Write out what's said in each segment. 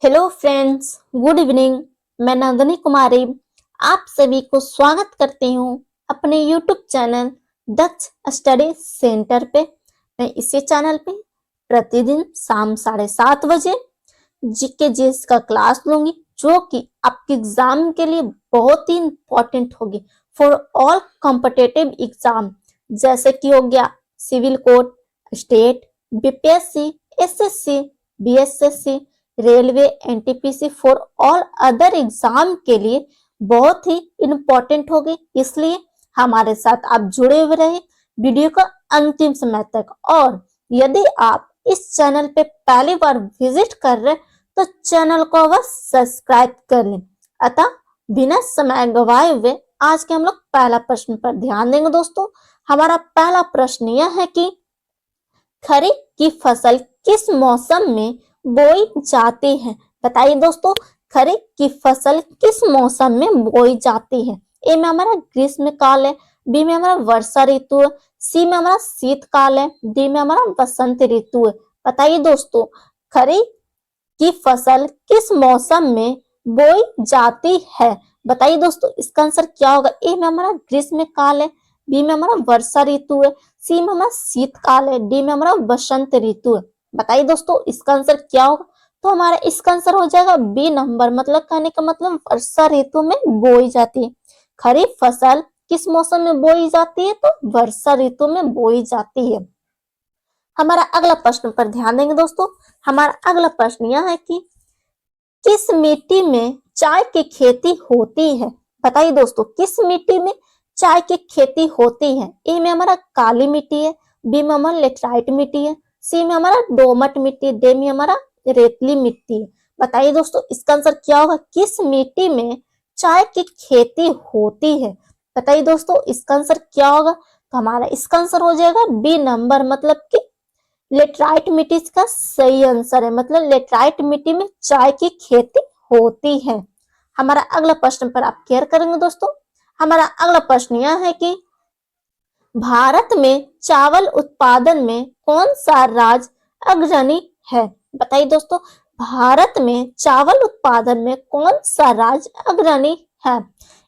Hello friends, good evening. मैं नंदनी कुमारी आप सभी को स्वागत करती हूँ अपने यूट्यूब चैनल दक्ष स्टडी सेंटर पे। मैं इसी चैनल पे प्रतिदिन शाम 7:30 बजे जीके जीएस का क्लास लूंगी, जो कि आपके एग्जाम के लिए बहुत ही इंपॉर्टेंट होगी फॉर ऑल कॉम्पिटिटिव एग्जाम, जैसे कि हो गया civil code, state, BPSC, SSC, BSSC, railway, NTPC, for all other exam के लिए बहुत ही इंपॉर्टेंट होगी। इसलिए हमारे साथ आप जुड़े हुए रहे वीडियो का अंतिम समय तक। और यदि आप इस चैनल पे पहली बार विजिट कर रहे तो चैनल को अवश्य सब्सक्राइब कर लें। अतः बिना समय गवाए हुए आज के हम लोग पहला प्रश्न पर ध्यान देंगे। दोस्तों, हमारा पहला प्रश्न यह है कि खरीफ की फसल किस मौसम में बोई जाती है? बताइए दोस्तों, खरीफ की फसल किस मौसम में बोई जाती है? ए में हमारा ग्रीष्मकाल है, बी में हमारा वर्षा ऋतु है, सी में हमारा शीतकाल है, डी में हमारा बसंत ऋतु है। बताइए दोस्तों, खरीफ की फसल किस मौसम में बोई जाती है? बताइए दोस्तों, इसका आंसर क्या होगा? ए में हमारा ग्रीष्मकाल है, बी में हमारा वर्षा ऋतु है, सी में हमारा शीतकाल है, डी में हमारा बसंत ऋतु है। बताइए दोस्तों, इसका आंसर क्या होगा? तो हमारा इसका आंसर हो जाएगा बी नंबर, मतलब कहने का मतलब वर्षा ऋतु में बोई जाती है। खरीफ फसल किस मौसम में बोई जाती है? तो वर्षा ऋतु में बोई जाती है। हमारा अगला प्रश्न पर ध्यान देंगे दोस्तों। हमारा अगला प्रश्न यह है कि किस मिट्टी में चाय की खेती होती है? बताइए दोस्तों, किस मिट्टी में चाय की खेती होती है? ए में हमारा काली मिट्टी है, बी में हमारा लेटराइट मिट्टी है, सी में हमारा दोमट मिट्टी, डी में हमारा रेतली मिट्टी है। बताइए दोस्तों, इसका आंसर क्या होगा? किस मिट्टी में चाय की खेती होती है? बताइए दोस्तों, इसका आंसर क्या होगा? तो हमारा इसका आंसर हो जाएगा बी नंबर, मतलब कि लेटराइट मिट्टी इसका सही आंसर है। मतलब लेटराइट मिट्टी में चाय की खेती होती है। हमारा अगला प्रश्न पर आप केयर करेंगे दोस्तों। हमारा अगला प्रश्न यह है कि भारत में चावल उत्पादन में कौन सा राज्य अग्रणी है? बताइए दोस्तों, भारत में चावल उत्पादन में कौन सा राज्य अग्रणी है?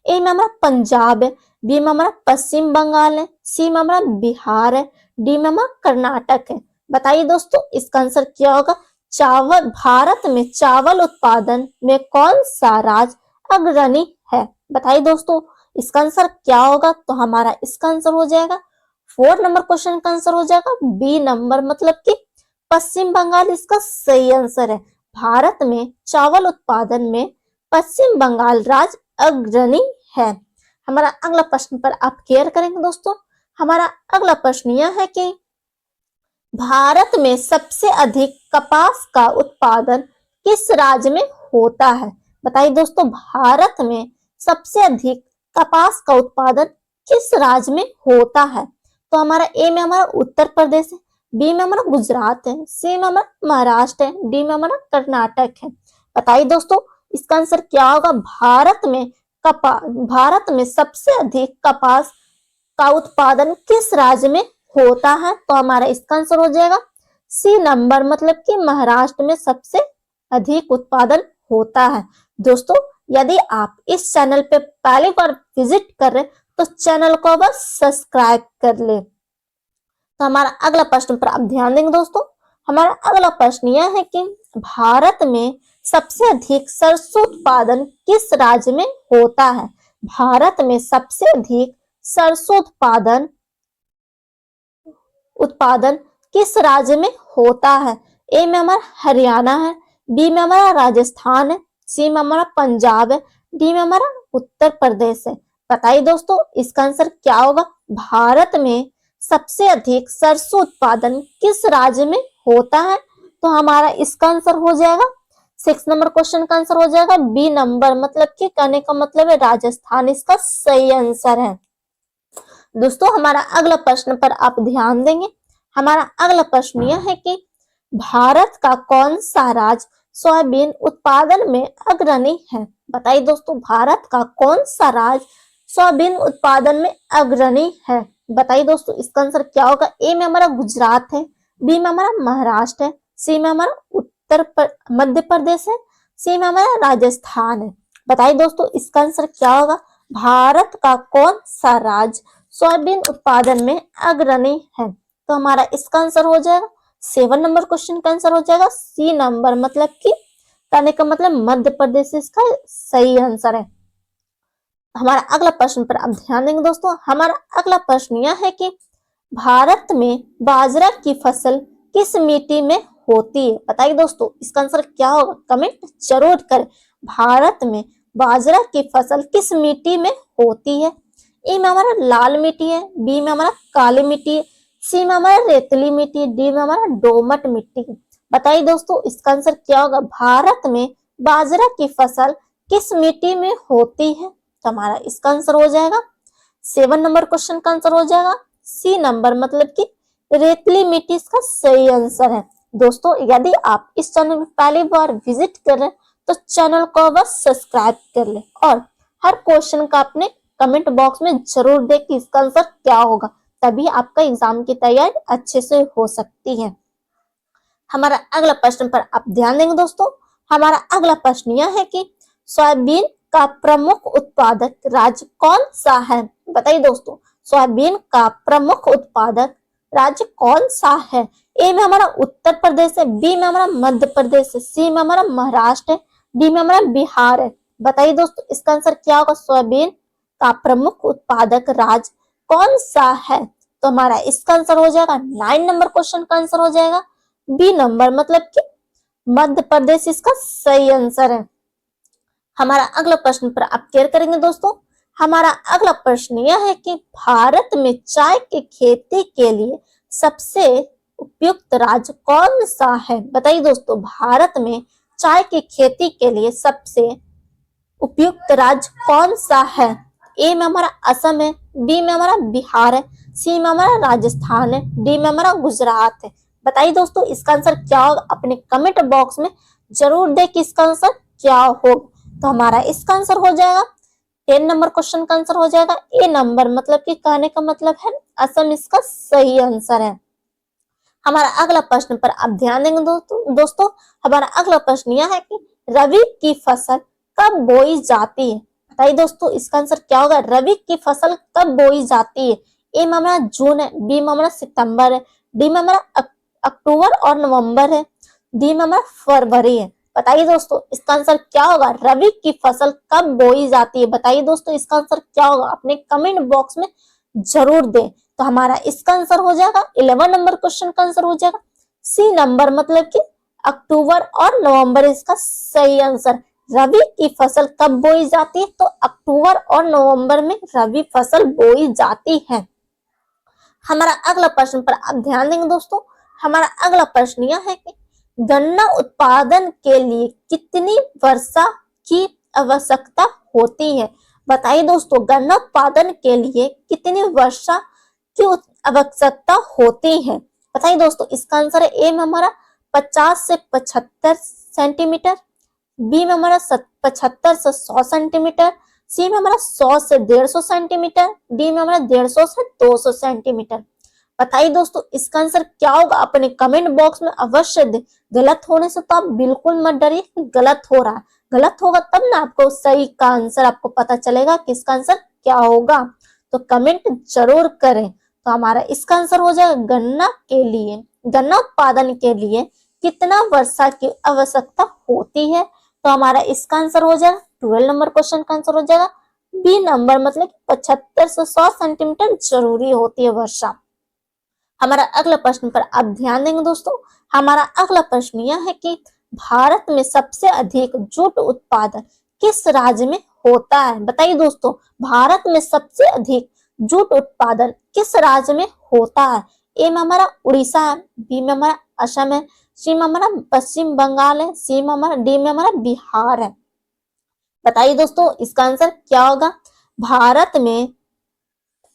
ए में हमारा पंजाब है, बी में हमारा पश्चिम बंगाल है, सी में हमारा बिहार है, डी में हमारा कर्नाटक है। बताइए दोस्तों, इसका आंसर क्या होगा? चावल, भारत में चावल उत्पादन में कौन सा राज्य अग्रणी है? बताइए दोस्तों, इसका आंसर क्या होगा? तो हमारा इसका आंसर हो जाएगा 4 नंबर क्वेश्चन का आंसर हो जाएगा बी नंबर, मतलब कि पश्चिम बंगाल इसका सही आंसर है। भारत में चावल उत्पादन में पश्चिम बंगाल राज्य अग्रणी है। हमारा अगला प्रश्न पर आप केयर करेंगे दोस्तों। हमारा अगला प्रश्न यह है कि भारत में सबसे अधिक कपास का उत्पादन किस राज्य में होता है? बताइए दोस्तों, भारत में सबसे अधिक कपास का उत्पादन किस राज्य में होता है? तो हमारा ए में हमारा उत्तर प्रदेश है, बी में हमारा गुजरात है, सी में हमारा महाराष्ट्र है, डी में हमारा कर्नाटक है। बताइए दोस्तों, इसका आंसर क्या होगा? भारत में सबसे अधिक कपास का उत्पादन किस राज्य में होता है? तो हमारा इसका आंसर हो जाएगा सी नंबर, मतलब कि महाराष्ट्र में सबसे अधिक उत्पादन होता है। दोस्तों, यदि आप इस चैनल पे पहली बार विजिट कर रहे तो चैनल को बस सब्सक्राइब कर ले। तो हमारा अगला प्रश्न पर आप ध्यान देंगे दोस्तों। हमारा अगला प्रश्न यह है कि भारत में सबसे अधिक सरसों उत्पादन किस राज्य में होता है? भारत में सबसे अधिक सरसों उत्पादन किस राज्य में होता है? ए में हमारा हरियाणा है, बी में हमारा राजस्थान है, सी में हमारा पंजाब है, डी में हमारा उत्तर प्रदेश है। बताइए दोस्तों, इसका आंसर क्या होगा? भारत में सबसे अधिक सरसों उत्पादन किस राज्य में होता है? तो हमारा इसका आंसर हो जाएगा 6 नंबर क्वेश्चन का आंसर हो जाएगा बी नंबर, मतलब कि कहने का मतलब है राजस्थान इसका सही आंसर है। दोस्तों, हमारा अगला प्रश्न पर आप ध्यान देंगे। हमारा अगला प्रश्न यह है कि भारत का कौन सा राज्य सोयाबीन उत्पादन में अग्रणी है? बताइए दोस्तों, भारत का कौन सा राज्य सोयाबीन उत्पादन में अग्रणी है? बताइए दोस्तों, इसका आंसर क्या होगा? ए में हमारा गुजरात है, बी में हमारा महाराष्ट्र है, सी में हमारा मध्य प्रदेश है, सी में हमारा राजस्थान है। बताइए दोस्तों इसका आंसर क्या होगा? भारत का कौन सा राज्य सोयाबीन उत्पादन में अग्रणी है? तो हमारा इसका आंसर हो जाएगा 7 नंबर क्वेश्चन का आंसर हो जाएगा सी नंबर, मतलब कि कहने का मतलब मध्य प्रदेश इसका सही आंसर है। हमारा अगला प्रश्न पर आप ध्यान देंगे दोस्तों। हमारा अगला प्रश्न यह है कि भारत में बाजरा की फसल किस मिट्टी में होती है? बताइए दोस्तों इसका आंसर क्या होगा? कमेंट जरूर करें। भारत में बाजरा की फसल किस मिट्टी में होती है? ए में हमारा लाल मिट्टी है, बी में हमारा काली मिट्टी है, सी में हमारा रेतली मिट्टी है, डी में हमारा दोमट मिट्टी है। बताइए दोस्तों इसका आंसर क्या होगा? भारत में बाजरा की फसल किस मिट्टी में होती है? तो हमारा इसका आंसर हो जाएगा 7 नंबर क्वेश्चन का आंसर हो जाएगा सी नंबर, मतलब कि रेतली मिट्टी इसका सही आंसर है। दोस्तों यदि आप इस चैनल में पहली बार विजिट कर रहे हैं तो चैनल को बस सब्सक्राइब कर ले और हर क्वेश्चन का अपने कमेंट बॉक्स में जरूर दें कि इसका आंसर क्या होगा, तभी आपका एग्जाम की तैयारी अच्छे से हो सकती है। हमारा अगला प्रश्न पर आप ध्यान देंगे दोस्तों। हमारा अगला प्रश्न यह है कि सोयाबीन का प्रमुख उत्पादक राज्य कौन सा है? बताइए दोस्तों सोयाबीन का प्रमुख उत्पादक राज्य कौन सा है? ए में हमारा उत्तर प्रदेश है, बी में हमारा मध्य प्रदेश है, सी में हमारा महाराष्ट्र है, डी में हमारा बिहार है। बताइए दोस्तों इसका आंसर क्या होगा? सोयाबीन का प्रमुख उत्पादक राज्य कौन सा है? तो हमारा इसका आंसर हो जाएगा 9 नंबर क्वेश्चन का आंसर हो जाएगा बी नंबर, मतलब कि मध्य प्रदेश इसका सही आंसर है। हमारा अगला प्रश्न पर आप केयर करेंगे दोस्तों। हमारा अगला प्रश्न यह है कि भारत में चाय की खेती के लिए सबसे उपयुक्त राज्य कौन सा है? बताइए दोस्तों भारत में चाय की खेती के लिए सबसे उपयुक्त राज्य कौन सा है? ए में हमारा असम है, बी में हमारा बिहार है, सी में हमारा राजस्थान है, डी में हमारा गुजरात है। बताइए दोस्तों इसका आंसर क्या होगा? अपने कमेंट बॉक्स में जरूर दे कि इसका आंसर क्या होगा। तो हमारा इसका आंसर हो जाएगा 10 नंबर क्वेश्चन का आंसर हो जाएगा ए नंबर, मतलब कि कहने का मतलब है असम इसका सही आंसर है। हमारा अगला प्रश्न पर आप ध्यान देंगे दोस्तों। हमारा अगला प्रश्न यह है कि रबी की फसल कब बोई जाती है? बताइए दोस्तों इसका आंसर क्या होगा? रबी की फसल कब बोई जाती है? ए में हमारा जून है, बी में हमारा सितंबर है, डी में हमारा अक्टूबर और नवंबर है, डी में हमारा फरवरी है। बताइए दोस्तों इसका आंसर क्या होगा? रबी की फसल कब बोई जाती है? बताइए दोस्तों इसका आंसर क्या होगा? अपने कमेंट बॉक्स में जरूर दें। तो हमारा इसका आंसर हो जाएगा 11 नंबर क्वेश्चन का आंसर हो जाएगा सी नंबर, मतलब कि अक्टूबर और नवंबर इसका सही आंसर। रबी की फसल कब बोई जाती है? तो अक्टूबर और नवंबर में रबी फसल बोई जाती है। हमारा अगला प्रश्न पर आप ध्यान देंगे दोस्तों। हमारा अगला प्रश्न यह है कि गन्ना उत्पादन के लिए कितनी वर्षा की आवश्यकता होती है? बताइए दोस्तों गन्ना उत्पादन के लिए कितनी वर्षा की आवश्यकता होती है? बताइए दोस्तों इसका आंसर है ए में हमारा 50 से 75 सेंटीमीटर, बी में हमारा 75 से 100 सेंटीमीटर, सी में हमारा 100 से 150 सेंटीमीटर, डी में हमारा 150 से 200 सेंटीमीटर। बताइए दोस्तों इसका आंसर क्या होगा? अपने कमेंट बॉक्स में अवश्य दे। गलत होने से तो आप बिल्कुल मत डरिए कि गलत हो रहा है, गलत होगा तब ना आपको सही का आंसर आपको पता चलेगा कि इसका आंसर क्या होगा। तो कमेंट जरूर करें। तो हमारा इसका आंसर हो जाएगा गन्ना उत्पादन के लिए कितना वर्षा की आवश्यकता होती है? तो हमारा इसका आंसर हो जाएगा 12 नंबर क्वेश्चन का आंसर हो जाएगा बी नंबर, मतलब 75 से 100 सेंटीमीटर जरूरी होती है वर्षा। हमारा अगला प्रश्न पर आप ध्यान देंगे दोस्तों। हमारा अगला प्रश्न यह है कि भारत में सबसे अधिक जूट उत्पादन किस राज्य में होता है? बताइए दोस्तों भारत में सबसे अधिक जूट उत्पादन किस राज्य में होता है? ए में हमारा उड़ीसा है, बी में हमारा असम है, सी में हमारा पश्चिम बंगाल है, सी में हमारा डी में हमारा बिहार है। बताइए दोस्तों इसका आंसर क्या होगा? भारत में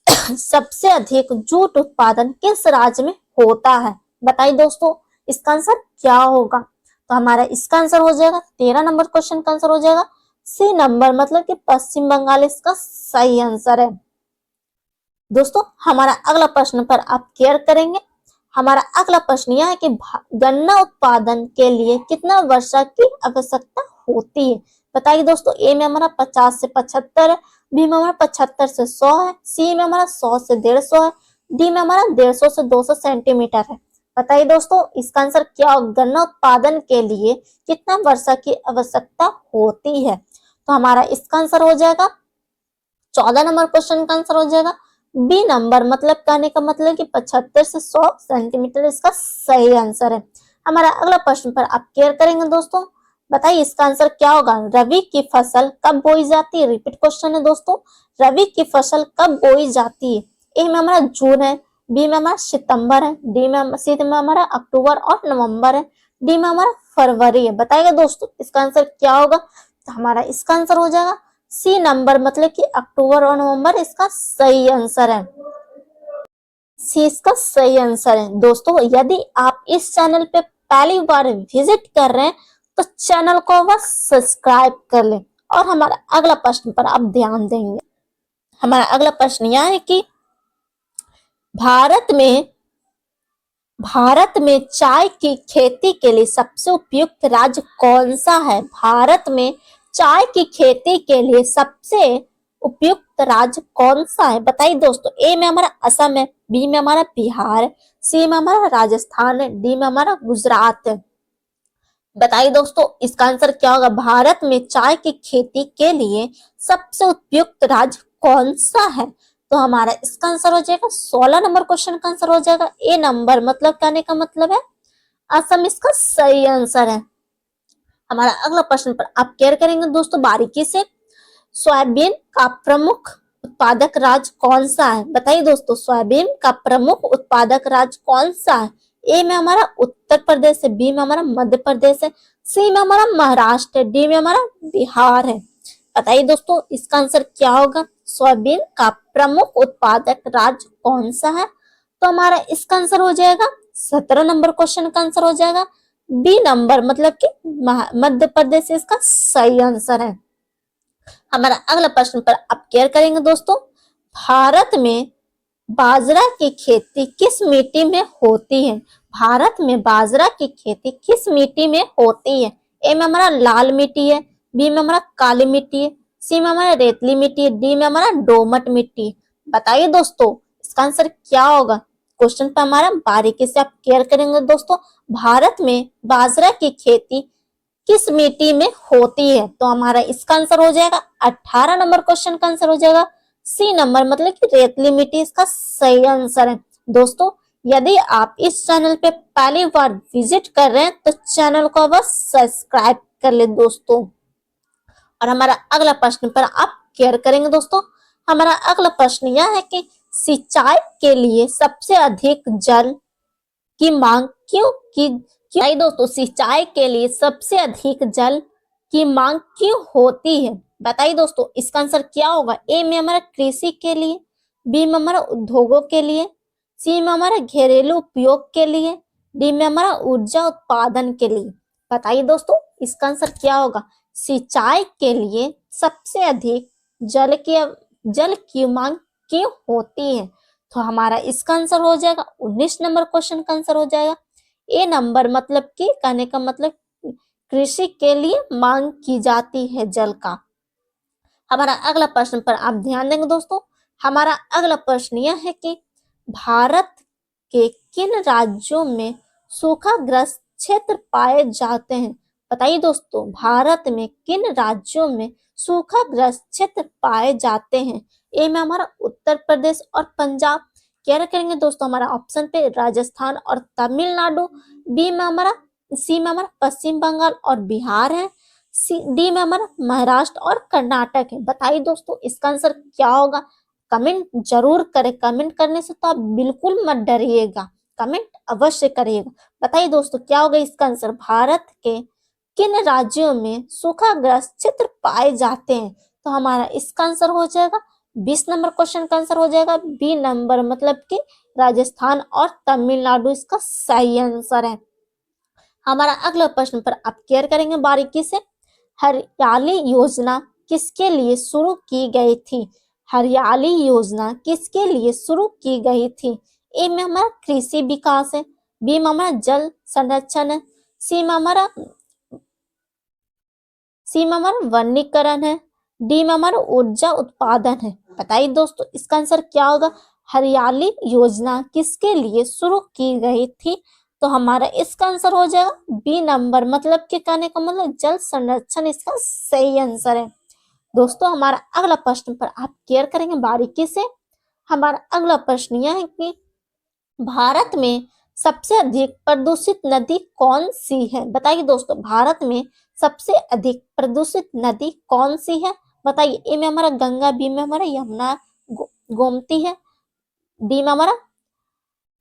सबसे अधिक जूट उत्पादन किस राज्य में होता है? बताइए दोस्तों इसका आंसर क्या होगा? तो हमारा इसका आंसर हो जाएगा 13 नंबर क्वेश्चन का आंसर हो जाएगा सी नंबर, मतलब कि पश्चिम बंगाल इसका सही आंसर है। दोस्तों हमारा अगला प्रश्न पर आप केयर करेंगे। हमारा अगला प्रश्न यह है कि गन्ना उत्पादन के लिए कितना वर्षा की आवश्यकता होती है? बताइए दोस्तों। ए में हमारा 50 से 75 है, बी में हमारा 75 से 100 है, सी में हमारा 100 से 150 है, डी में हमारा 150 से 200 सेंटीमीटर है। बताइए दोस्तों इसका आंसर क्या होगा? गन्ना उत्पादन के लिए कितना वर्षा की आवश्यकता होती है? तो हमारा इसका आंसर हो जाएगा 14 नंबर क्वेश्चन का आंसर हो जाएगा बी नंबर, मतलब कहने का मतलब कि 75 से 100 सेंटीमीटर इसका सही आंसर है। हमारा अगला प्रश्न पर आप केयर करेंगे दोस्तों। बताइए इसका आंसर क्या होगा? रबी की फसल कब बोई जाती है? रिपीट क्वेश्चन है दोस्तों। रबी की फसल कब बोई जाती है? ए में हमारा जून है, बी में हमारा सितंबर है, सी में हमारा अक्टूबर और नवंबर है, डी में हमारा फरवरी है। बताइएगा दोस्तों इसका आंसर क्या होगा? तो हमारा इसका आंसर हो जाएगा सी नंबर, मतलब कि अक्टूबर और नवंबर इसका सही आंसर है। सी इसका सही आंसर है। दोस्तों यदि आप इस चैनल पे पहली बार विजिट कर रहे हैं तो चैनल को बस सब्सक्राइब कर लें। और हमारा अगला प्रश्न पर आप ध्यान देंगे। हमारा अगला प्रश्न यह है कि भारत में चाय की खेती के लिए सबसे उपयुक्त राज्य कौन सा है? भारत में चाय की खेती के लिए सबसे उपयुक्त राज्य कौन सा है? बताइए दोस्तों। ए में हमारा असम है, बी में हमारा बिहार है, सी में हमारा राजस्थान है, डी में हमारा गुजरात है। बताइए दोस्तों इसका आंसर क्या होगा? भारत में चाय की खेती के लिए सबसे उपयुक्त राज्य कौन सा है? तो हमारा इसका आंसर हो जाएगा 16 नंबर क्वेश्चन का आंसर हो जाएगा ए नंबर, मतलब कहने का मतलब है असम इसका सही आंसर है। हमारा अगला प्रश्न पर आप केयर करेंगे दोस्तों बारीकी से। सोयाबीन का प्रमुख उत्पादक राज्य कौन सा है? बताइए दोस्तों सोयाबीन का प्रमुख उत्पादक राज्य कौन सा है? ए में हमारा उत्तर प्रदेश है, बी में हमारा मध्य प्रदेश है, सी में हमारा महाराष्ट्र है, डी में हमारा बिहार है। बताइए दोस्तों इसका आंसर क्या होगा? सोयाबीन का प्रमुख उत्पादक राज्य कौन सा है? तो हमारा इसका आंसर हो जाएगा 17 नंबर क्वेश्चन का आंसर हो जाएगा बी नंबर, मतलब कि मध्य प्रदेश इसका सही आंसर है। हमारा अगला प्रश्न पर आप केयर करेंगे दोस्तों। भारत में बाजरा की खेती किस मिट्टी में होती है? भारत में बाजरा की खेती किस मिट्टी में होती है? ए में हमारा लाल मिट्टी है, बी में हमारा काली मिट्टी है, सी में हमारा रेतली मिट्टी है, डी में हमारा दोमट मिट्टी है। बताइए दोस्तों इसका आंसर क्या होगा? क्वेश्चन पर हमारा बारीकी से आप केयर करेंगे दोस्तों। भारत में बाजरा की खेती किस मिट्टी में होती है? तो हमारा इसका आंसर हो जाएगा 18 नंबर क्वेश्चन का आंसर हो जाएगा सी नंबर, मतलब कि रेतली मिट्टी इसका सही आंसर है। दोस्तों यदि आप इस चैनल पे पहली बार विजिट कर रहे हैं तो चैनल को बस सब्सक्राइब कर ले दोस्तों। और हमारा अगला प्रश्न पर आप केयर करेंगे दोस्तों। हमारा अगला प्रश्न यह है कि सिंचाई के लिए सबसे अधिक जल की मांग क्यों दोस्तों सिंचाई के लिए सबसे अधिक जल की मांग क्यों होती है? बताइए दोस्तों इसका आंसर क्या होगा? ए में हमारा कृषि के लिए, बी में हमारा उद्योगों के लिए, सी में हमारा घरेलू उपयोग के लिए, डी में हमारा ऊर्जा उत्पादन के लिए। बताइए दोस्तों इसका आंसर क्या होगा? सिंचाई के लिए सबसे अधिक जल की मांग क्यों होती है? तो हमारा इसका आंसर हो जाएगा 19 नंबर क्वेश्चन का आंसर हो जाएगा ए नंबर, मतलब कि कहने का मतलब कृषि के लिए मांग की जाती है जल का। हमारा अगला प्रश्न पर आप ध्यान देंगे दोस्तों। हमारा अगला प्रश्न यह है कि भारत के किन राज्यों में सूखाग्रस्त क्षेत्र पाए जाते हैं? बताइए दोस्तों भारत में किन राज्यों में सूखाग्रस्त क्षेत्र पाए जाते हैं? ए में हमारा उत्तर प्रदेश और पंजाब, क्या करेंगे दोस्तों हमारा ऑप्शन पे राजस्थान और तमिलनाडु, बी में हमारा सी में हमारा पश्चिम बंगाल और बिहार है, डी में हमारा महाराष्ट्र और कर्नाटक है। बताइए दोस्तों इसका आंसर क्या होगा? कमेंट जरूर करें। कमेंट करने से तो आप बिल्कुल मत डरिएगा, कमेंट अवश्य करिएगा। बताइए दोस्तों क्या होगा इसका आंसर? भारत के किन राज्यों में सूखाग्रस्त क्षेत्र पाए जाते हैं? तो हमारा इसका आंसर हो जाएगा 20 नंबर क्वेश्चन का आंसर हो जाएगा बी नंबर, मतलब कि राजस्थान और तमिलनाडु इसका सही आंसर है। हमारा अगला प्रश्न पर आप केयर करेंगे बारीकी से। हरियाली योजना किसके लिए शुरू की गई थी? हरियाली योजना किसके लिए शुरू की गई थी? ए में हमारा कृषि विकास है, बी में हमारा जल संरक्षण है, सी में हमारा सी में हमारा वनीकरण है, डी में हमारा ऊर्जा उत्पादन है। बताइए दोस्तों इसका आंसर क्या होगा। हरियाली योजना किसके लिए शुरू की गई थी, तो हमारा इसका आंसर हो जाएगा बी नंबर, मतलब कि कहने का मतलब जल संरक्षण इसका सही आंसर है। दोस्तों हमारा अगला प्रश्न पर आप केयर करेंगे बारीकी से। हमारा अगला प्रश्न यह है कि भारत में सबसे अधिक प्रदूषित नदी कौन सी है। बताइए दोस्तों भारत में सबसे अधिक प्रदूषित नदी कौन सी है। बताइए ए में हमारा गंगा, बी में हमारा यमुना, गोमती है, डी में हमारा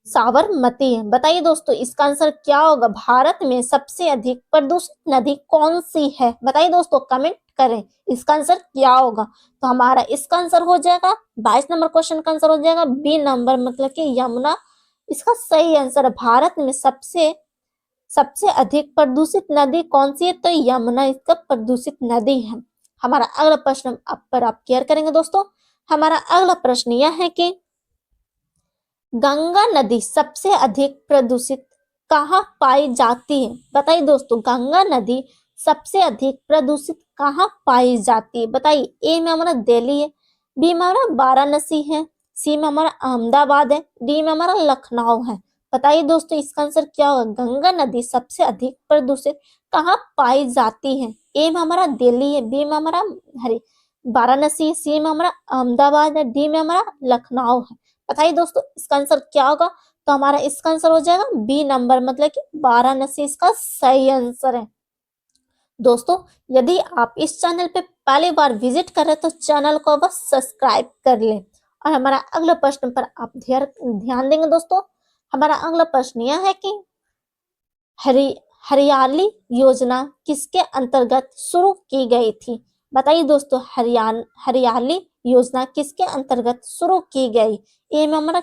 साबरमती है। बताइए दोस्तों इसका आंसर क्या होगा। भारत में सबसे अधिक प्रदूषित नदी कौन सी है। बताइए दोस्तों कमेंट करें इसका आंसर क्या होगा। तो हमारा इसका आंसर हो जाएगा 22 नंबर क्वेश्चन का आंसर हो जाएगा बी नंबर, मतलब कि यमुना इसका सही आंसर है। भारत में सबसे सबसे अधिक प्रदूषित नदी कौन सी है, तो यमुना इसका प्रदूषित नदी है। हमारा अगला प्रश्न आप केयर करेंगे दोस्तों। हमारा अगला प्रश्न यह है कि गंगा नदी सबसे अधिक प्रदूषित कहाँ पाई जाती है। बताइए दोस्तों गंगा नदी सबसे अधिक प्रदूषित कहाँ पाई जाती है। बताइए ए में हमारा दिल्ली है, बी में हमारा वाराणसी है, सी में हमारा अहमदाबाद है, डी में हमारा लखनऊ है। बताइए दोस्तों इसका आंसर क्या होगा। गंगा नदी सबसे अधिक प्रदूषित कहाँ पाई जाती है। ए में हमारा दिल्ली है, बी में हमारा वाराणसी, सी में हमारा अहमदाबाद है, डी में हमारा लखनऊ है। बताइए दोस्तों इसका आंसर क्या होगा। तो हमारा इसका आंसर हो जाएगा बी नंबर, मतलब कि वाराणसी इसका सही आंसर है। दोस्तों यदि आप इस चैनल पे पहली बार विजिट कर रहे हैं तो चैनल को बस सब्सक्राइब कर लें। और हमारा अगला प्रश्न पर आप ध्यान देंगे दोस्तों। हमारा अगला प्रश्न यह है कि हरियाली योजना किसके अंतर्गत शुरू की गई थी। बताइए दोस्तों हरियाली योजना किसके अंतर्गत शुरू की गई। ए में हमारा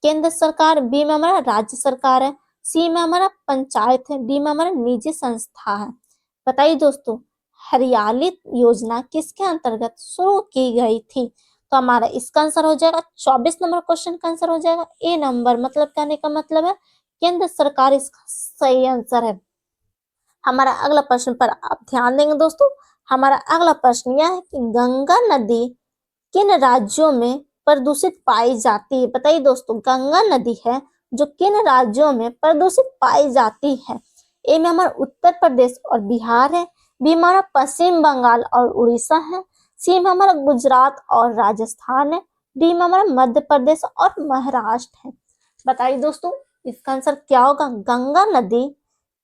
केंद्र सरकार, बी में हमारा राज्य सरकार है, सी में हमारा पंचायत है, डी में हमारा निजी संस्था है। बताइए दोस्तों हरियाली योजना किसके अंतर्गत शुरू की गई थी। तो हमारा इसका आंसर हो जाएगा 24 नंबर क्वेश्चन का आंसर हो जाएगा ए नंबर, मतलब कहने का मतलब है केंद्र सरकार इसका सही आंसर है। हमारा अगला प्रश्न पर आप ध्यान देंगे दोस्तों। हमारा अगला प्रश्न यह है कि गंगा नदी किन राज्यों में प्रदूषित पाई जाती है। बताइए दोस्तों गंगा नदी है जो किन राज्यों में प्रदूषित पाई जाती है। ए में हमारा उत्तर प्रदेश और बिहार है, बी में हमारा पश्चिम बंगाल और उड़ीसा है, सी में हमारा गुजरात और राजस्थान है, डी में हमारा मध्य प्रदेश और महाराष्ट्र है। बताइए दोस्तों इसका आंसर क्या होगा। गंगा नदी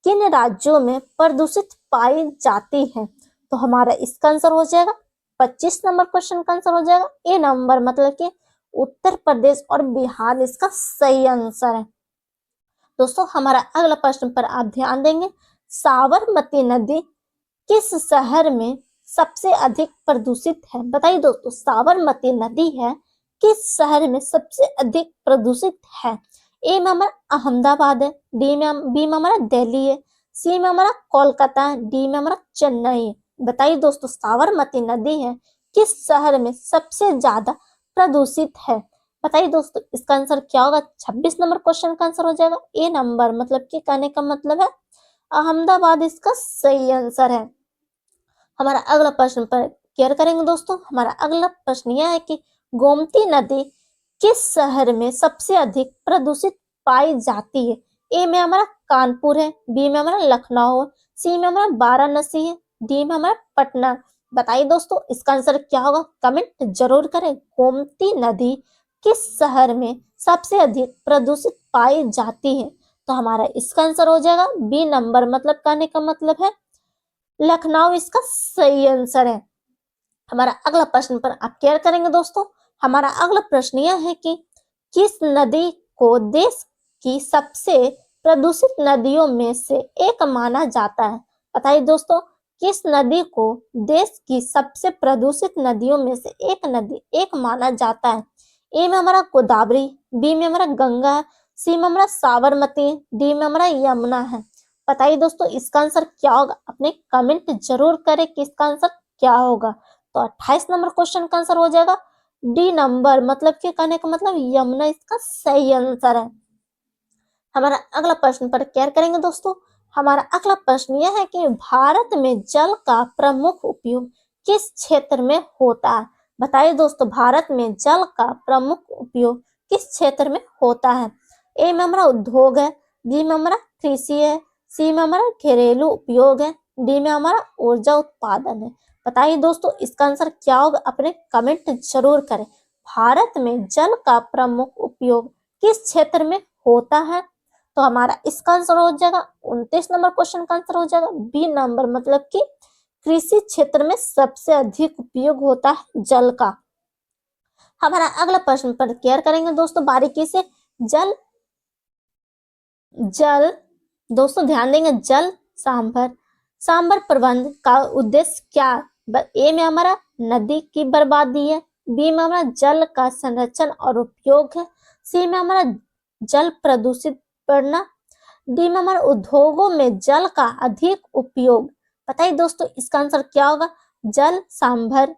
किन राज्यों में प्रदूषित पाई जाती है। तो हमारा इसका आंसर हो जाएगा 25 नंबर क्वेश्चन का आंसर हो जाएगा ए नंबर, मतलब कि उत्तर प्रदेश और बिहार इसका सही आंसर है। दोस्तों हमारा अगला प्रश्न पर आप ध्यान देंगे। साबरमती नदी किस शहर में सबसे अधिक प्रदूषित है। बताइए दोस्तों साबरमती नदी है किस शहर में सबसे अधिक प्रदूषित है। ए में हमारा अहमदाबाद है, बी में हमारा दिल्ली है, सी में हमारा कोलकाता है, डी में हमारा चेन्नई है। बताइए दोस्तों साबरमती नदी है किस शहर में सबसे ज्यादा प्रदूषित है। बताइए दोस्तों इसका आंसर क्या होगा। 26 नंबर क्वेश्चन का आंसर हो जाएगा ए नंबर, मतलब कि कहने का मतलब है अहमदाबाद इसका सही आंसर है। हमारा अगला प्रश्न पर केयर करेंगे दोस्तों। हमारा अगला प्रश्न यह है कि गोमती नदी किस शहर में सबसे अधिक प्रदूषित पाई जाती है। ए में हमारा कानपुर है, बी में हमारा लखनऊ है, सी में हमारा वाराणसी है, डी में हमारा पटना। बताइए दोस्तों इसका आंसर क्या होगा, कमेंट जरूर करें। गोमती नदी किस शहर में सबसे अधिक प्रदूषित पाई जाती है। तो हमारा इसका आंसर हो जाएगा बी नंबर, मतलब कहने का मतलब है लखनऊ इसका सही आंसर है। हमारा अगला प्रश्न पर आप केयर करेंगे दोस्तों। हमारा अगला प्रश्न यह है कि किस नदी को देश की सबसे प्रदूषित नदियों में से एक माना जाता है। बताइए दोस्तों किस नदी को देश की सबसे प्रदूषित नदियों में से एक माना जाता है। ए में हमारा गोदावरी, बी में हमारा गंगा, सी में हमारा साबरमती, डी में हमारा यमुना है। बताइए दोस्तों इसका आंसर क्या होगा, अपने कमेंट जरूर करें कि इसका आंसर क्या होगा। तो 28 नंबर क्वेश्चन का आंसर हो जाएगा डी नंबर, मतलब कि कहने का मतलब यमुना इसका सही आंसर है। हमारा अगला प्रश्न पर केयर करेंगे दोस्तों। हमारा अगला प्रश्न यह है कि भारत में जल का प्रमुख उपयोग किस क्षेत्र में होता है। बताइए दोस्तों, भारत में जल का प्रमुख उपयोग किस क्षेत्र में होता है। ए में हमारा उद्योग है, बी में हमारा कृषि है, सी में हमारा घरेलू उपयोग है, डी में हमारा ऊर्जा उत्पादन है। बताइए दोस्तों, इसका आंसर क्या होगा, अपने कमेंट जरूर करें। भारत में जल का प्रमुख उपयोग किस क्षेत्र में होता है, तो हमारा इसका आंसर हो जाएगा 29 नंबर क्वेश्चन का आंसर हो जाएगा बी नंबर, मतलब कि कृषि क्षेत्र में सबसे अधिक उपयोग होता है जल का। हमारा अगला प्रश्न पर केयर करेंगे दोस्तों बारीकी से। जल जल दोस्तों ध्यान देंगे, जल सांभर प्रबंध का उद्देश्य क्या। ए में हमारा नदी की बर्बादी है, बी में हमारा जल का संरक्षण और उपयोग है, सी में हमारा जल प्रदूषित करना, डी में हमारा उद्योगों में जल का अधिक उपयोग। बताइए दोस्तों, इसका आंसर क्या होगा। जल सांभर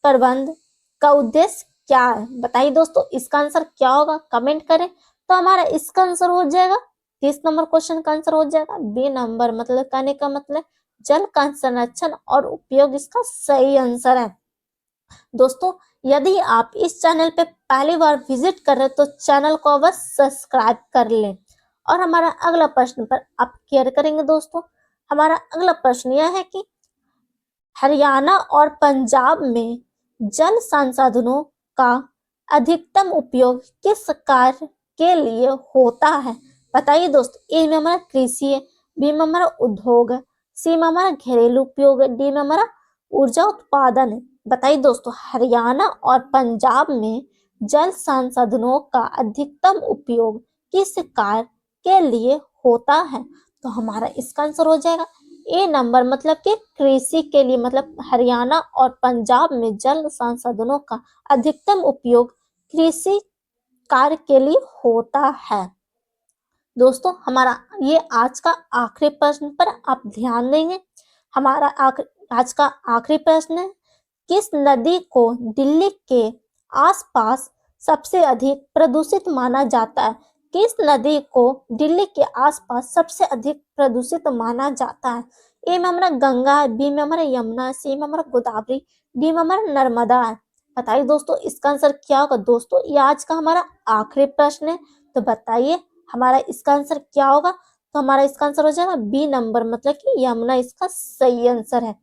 प्रबंध का उद्देश्य क्या है। बताइए दोस्तों, इसका आंसर क्या होगा, कमेंट करें। तो हमारा इसका आंसर हो जाएगा 30 नंबर क्वेश्चन का आंसर हो जाएगा बी नंबर, मतलब कहने का मतलब जल का संरक्षण और उपयोग इसका सही आंसर है। दोस्तों, यदि आप इस चैनल पे पहली बार विजिट कर रहे तो चैनल को अवश्य सब्सक्राइब कर लें। और हमारा अगला प्रश्न पर आप केयर करेंगे दोस्तों। हमारा अगला प्रश्न यह है कि हरियाणा और पंजाब में जल संसाधनों का अधिकतम उपयोग किस कार्य के लिए होता है। बताइए दोस्तों, ए में हमारा कृषि है, बी में हमारा उद्योग है, सी में हमारा घरेलू उपयोग है, डी में हमारा ऊर्जा उत्पादन है। बताइए दोस्तों, हरियाणा और पंजाब में जल संसाधनों का अधिकतम उपयोग किस कार्य के लिए होता है, तो हमारा इसका आंसर हो जाएगा ए नंबर, मतलब कि कृषि के लिए। मतलब हरियाणा और पंजाब में जल संसाधनों का अधिकतम उपयोग कृषि कार्य के लिए होता है। दोस्तों, हमारा ये आज का आखिरी प्रश्न पर आप ध्यान देंगे। हमारा आज का आखिरी प्रश्न है, किस नदी को दिल्ली के आसपास सबसे अधिक प्रदूषित माना जाता है। किस नदी को दिल्ली के आसपास सबसे अधिक प्रदूषित माना जाता है। ए में हमारा गंगा है, बी में हमारा यमुना है, सी में हमारा गोदावरी, डी में हमारा नर्मदा है। बताइए दोस्तों, इसका आंसर क्या होगा। दोस्तों, ये आज का हमारा आखिरी प्रश्न है, तो बताइए हमारा इसका आंसर क्या होगा। तो हमारा इसका आंसर हो जाएगा बी नंबर, मतलब कि यमुना इसका सही आंसर है।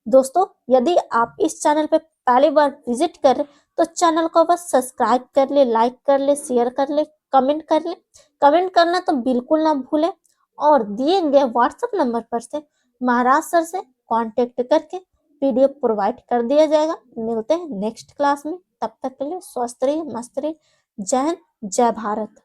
दोस्तों, यदि आप इस चैनल पे पहली बार विजिट कर रहे तो चैनल को बस सब्सक्राइब कर ले, लाइक कर ले, शेयर कर ले, कमेंट कर ले। कमेंट करना तो बिल्कुल ना भूले, और दिए गए व्हाट्सएप नंबर पर से महाराज सर से कांटेक्ट करके पीडीएफ प्रोवाइड कर दिया जाएगा। मिलते हैं नेक्स्ट क्लास में, तब तक के लिए स्वस्थ रहिए, मस्त रहिए। जय हिंद, जय भारत।